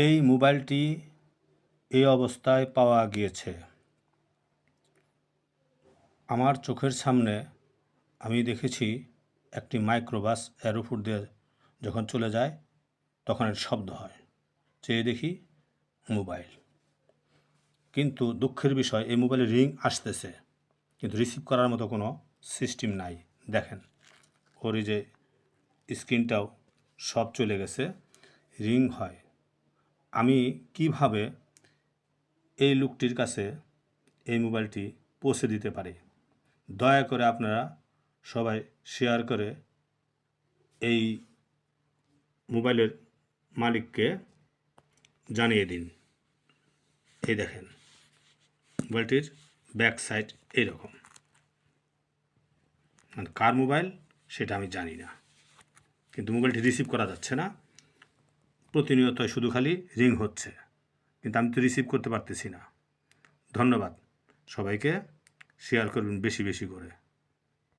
এই মোবাইলটি এই অবস্থায় পাওয়া গিয়েছে। আমার চোখের সামনে আমি দেখেছি একটি মাইক্রোবাস এর উপর দিয়ে যখন চলে যায় তখন এর শব্দ হয়। চেয়ে দেখি মোবাইল। কিন্তু দুঃখের বিষয় এই মোবাইলে রিং আসতেছে কিন্তু রিসিভ করার মতো কোনো সিস্টেম নাই। দেখেন ওর এই যে স্ক্রিনটাও সব চলে গেছে, রিং হয়। আমি কিভাবে এই লোকটির কাছে এই মোবাইলটি পৌঁছে দিতে পারি? দয়া করে আপনারা সবাই শেয়ার করে এই মোবাইলের মালিককে জানিয়ে দিন। এই দেখেন মোবাইলটির ব্যাক সাইড এইরকম, মানে কার মোবাইল সেটা আমি জানি না, কিন্তু মোবাইলটি রিসিভ করা যাচ্ছে না। প্রতিনিয়ত শুধু খালি রিং হচ্ছে, কিন্তু আমি তো রিসিভ করতে পারতেছি না। ধন্যবাদ, সবাইকে শেয়ার করবেন বেশি বেশি করে।